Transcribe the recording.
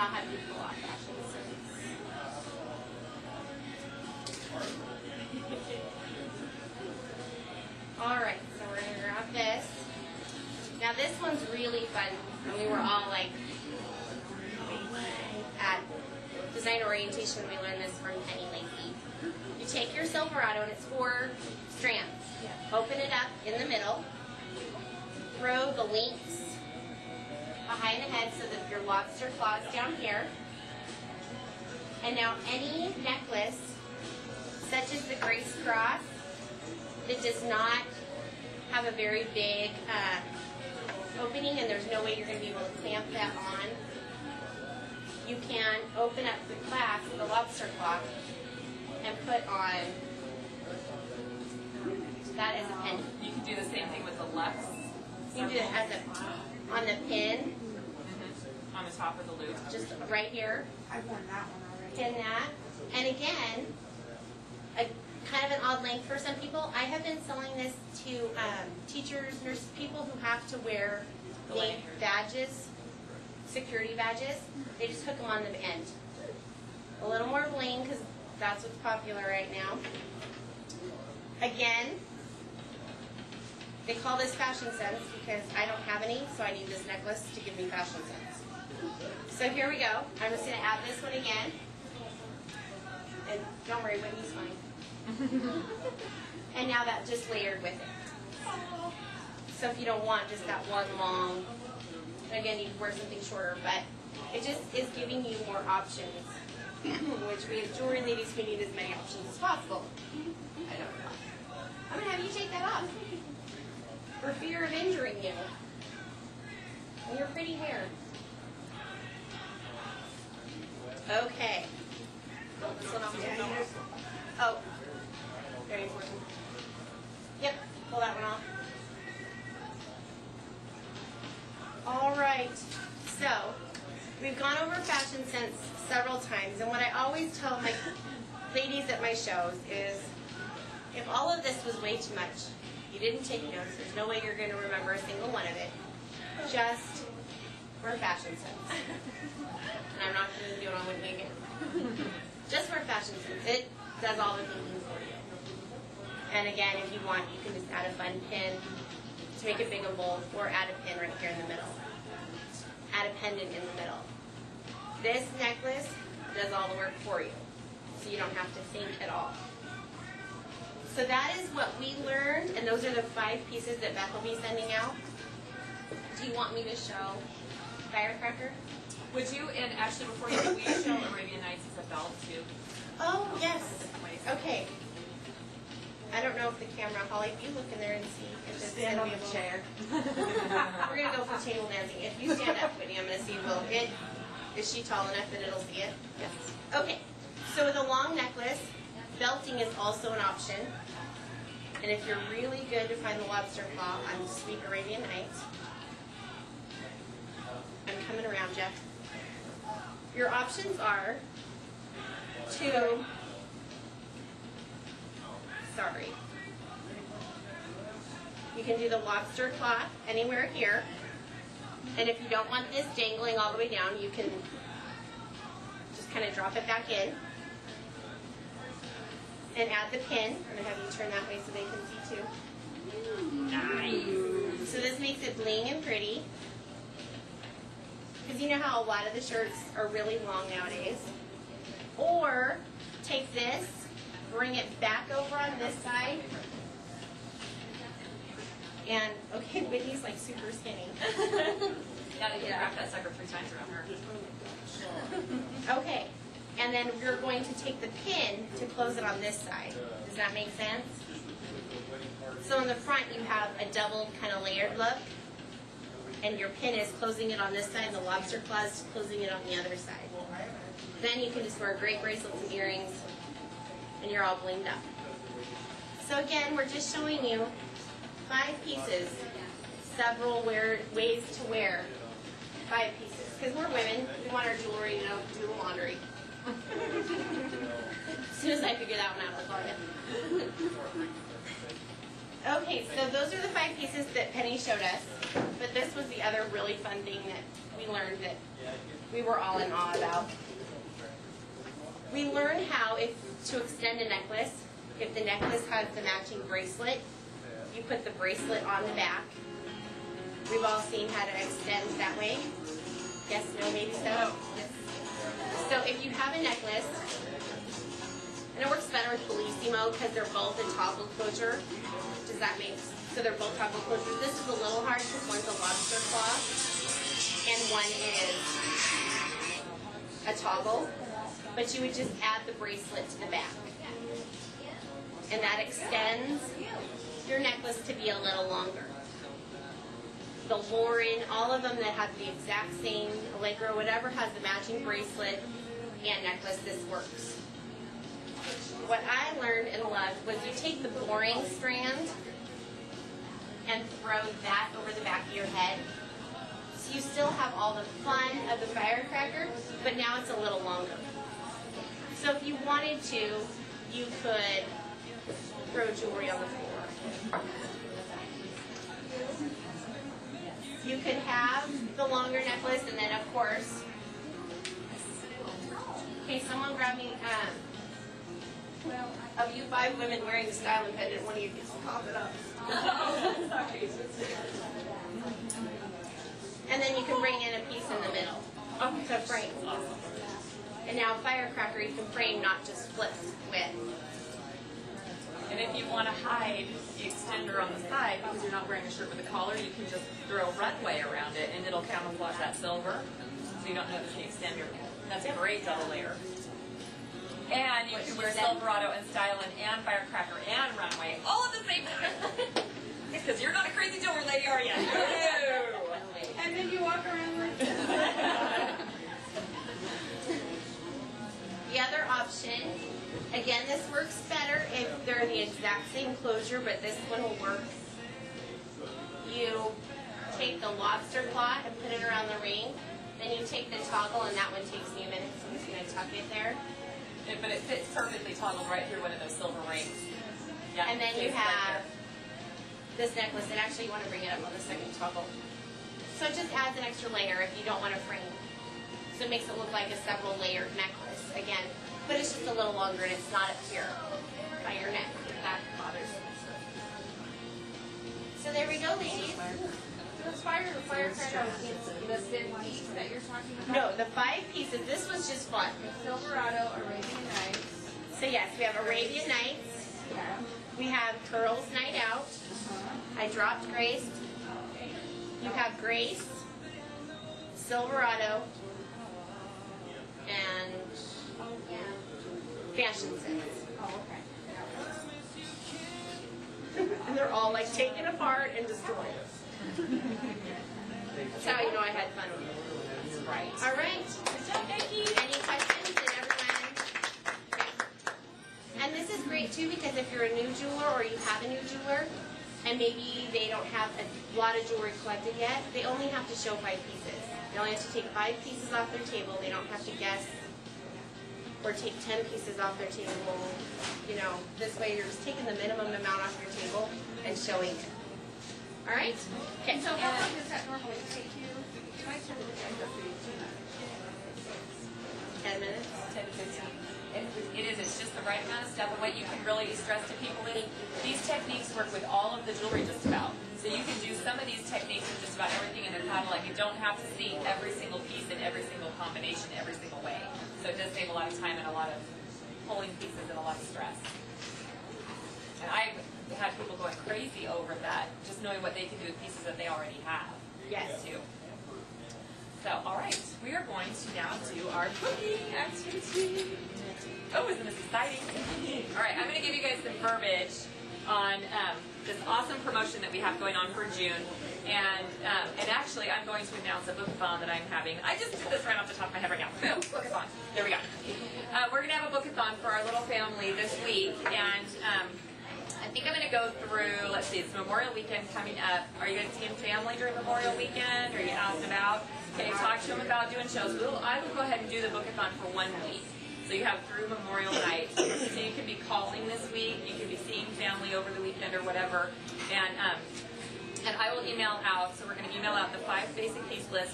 I'll have you pull off fashion sense. Alright, so we're going to grab this. Now this one's really fun. And we were all like, at design orientation, we learned this from Penny Lacey. You take your Silverado, and it's 4 strands. Open it up in the middle. Throw the links behind the head so that your lobster claw's down here. And now any necklace, such as the Grace Cross, that does not have a very big opening and there's no way you're going to be able to clamp that on, you can open up the clasp, the lobster claw, and put on that as a pin. You can do the same thing with the Lux. You can do it as a, on the pin. On the top of the loop. Just right here. I've worn that one already. Pin that. And again, a kind of an odd length for some people. I have been selling this to teachers, nurses, people who have to wear the badges, security badges. They just hook them on the end. A little more bling because that's what's popular right now. Again, they call this fashion sense because I don't have any, so I need this necklace to give me fashion sense. So here we go. I'm just going to add this one again. And don't worry, Whitney's fine. And now that just layered with it. So if you don't want just that one long, again, you can wear something shorter, but it just is giving you more options, which we as jewelry ladies, we need as many options as possible. I don't know. I'm going to have you take that off for fear of injuring you and your pretty hair. Okay. Pull this one off. Oh, very important. Yep, pull that one off. All right, so we've gone over fashion sense several times, and what I always tell my ladies at my shows is, if all of this was way too much, you didn't take notes, there's no way you're going to remember a single one of it, just wear fashion sense. And I'm not going to do it on Whitney again. Just wear fashion sense. It does all the thinking for you. And again, if you want, you can just add a fun pin to make it big and bold, or add a pin right here in the middle. Add a pendant in the middle. This necklace does all the work for you, so you don't have to think at all. So that is what we learned, and those are the 5 pieces that Beth will be sending out. Do you want me to show Firecracker? Would you, and actually before you do, we show Arabian Nights as a belt too. Oh, yes. Okay. I don't know if the camera, Holly, if you look in there and see if it's Stand on the chair. We're going to go for table dancing. If you stand up, Whitney, I'm going to see, is she tall enough that it'll see it? Yes. Okay. So with a long necklace, belting is also an option. And if you're really good to find the lobster claw on Sweet Arabian Nights, I'm coming around, Jeff. Your options are to, you can do the lobster claw anywhere here. And if you don't want this dangling all the way down, you can just kind of drop it back in. And add the pin. I'm going to have you turn that way so they can see too. Nice. So this makes it bling and pretty. Because you know how a lot of the shirts are really long nowadays. Or take this, bring it back over on this side. And, okay, Whitney's like super skinny. Gotta wrap that sucker 3 times around her. Okay. And then we're going to take the pin to close it on this side. Does that make sense? So in the front you have a double kind of layered look. And your pin is closing it on this side, and the lobster claw is closing it on the other side. Then you can just wear great bracelets and earrings, and you're all blinged up. So again, we're just showing you 5 pieces, several ways to wear 5 pieces. Because we're women, we want our jewelry to do the laundry. As soon as I figure that one out, I'll call it. Okay, so those are the 5 pieces that Penny showed us. But this was the other really fun thing that we learned that we were all in awe about. We learned how to extend a necklace. If the necklace has the matching bracelet, you put the bracelet on the back. We've all seen how to extend that way. Yes, no, maybe so? Yes. So if you have a necklace, and it works better with Bellissimo because they're both a toggle closure. Does that make sense? So they're both toggle closures. This is a little hard because one's a lobster claw and one is a toggle. But you would just add the bracelet to the back. And that extends your necklace to be a little longer. The Lauren, all of them that have the exact same, Allegro, whatever has the matching bracelet and necklace, this works. What I learned and loved was you take the boring strand and throw that over the back of your head. So you still have all the fun of the firecracker, but now it's a little longer. So if you wanted to, you could throw jewelry on the floor. You could have the longer necklace, and then of course, okay, someone grab me, of you 5 women wearing the styling pendant, one of you gets to pop it up. And then you can bring in a piece in the middle to frame. And now firecracker you can frame, not just flip with. And if you want to hide the extender on the side because you're not wearing a shirt with a collar, you can just throw runway around it and it'll camouflage that silver so you don't notice the extender. That's a great double layer. And you can wear Silverado and Styling and Firecracker and Runway all at the same time. Because you're not a crazy jewelry lady, are you? No. And then you walk around like The other option, again, this works better if they're the exact same closure, but this one will work. You take the lobster claw and put it around the ring. Then you take the toggle, and that one takes me a minute, so I'm just going to tuck it there. But it fits perfectly toggled right through one of those silver rings. Yeah, and then you have this necklace, and actually you want to bring it up on the second toggle. So it just adds an extra layer if you don't want to frame. So it makes it look like a several layered necklace again, but it's just a little longer and it's not up here by your neck. That bothers me. So there we go, ladies. those firecracker, the thin piece that you're talking about. No, the 5 pieces. This was just fun. Silverado, Arabian Nights. So yes, we have Arabian Nights. Yeah. We have Pearl's Night Out. I dropped Grace. You have Grace, Silverado, and Fashion Sense. Oh, okay. And they're all like taken apart and destroyed. That's how you know I had fun with it. That's right. All right. Any questions? Did everyone? Okay. And this is great too because if you're a new jeweler or you have a new jeweler and maybe they don't have a lot of jewelry collected yet, they only have to show 5 pieces. They only have to take 5 pieces off their table. They don't have to guess or take 10 pieces off their table. You know, this way you're just taking the minimum amount off your table and showing it. All right? Okay. So how long does that normally take you? 10 minutes. 10 to 15. It is. It's just the right amount of stuff. And what you can really stress to people is these techniques work with all of the jewelry just about. So you can do some of these techniques with just about everything in the catalog. You don't have to see every single piece in every single combination every single way. So it does save a lot of time and a lot of pulling pieces and a lot of stress. And I've had people going crazy over that, just knowing what they can do with pieces that they already have. Yes. Too. So, all right, we are going to now do our cooking activity. Oh, isn't this exciting? All right, I'm going to give you guys some verbiage on this awesome promotion that we have going on for June. And actually, I'm going to announce a book-a-thon that I'm having. I just did this right off the top of my head right now. Boom, book-a-thon. There we go. We're going to have a book-a-thon for our little family this week. And I think I'm going to go through, let's see, it's Memorial Weekend coming up. Are you going to team family during Memorial Weekend? Are you out and about? Okay, talk to them about doing shows. I will go ahead and do the book-a-thon for 1 week. So you have through Memorial Night. So you can be calling this week. You can be seeing family over the weekend or whatever. And I will email out. So we're going to email out the 5 basic piece list.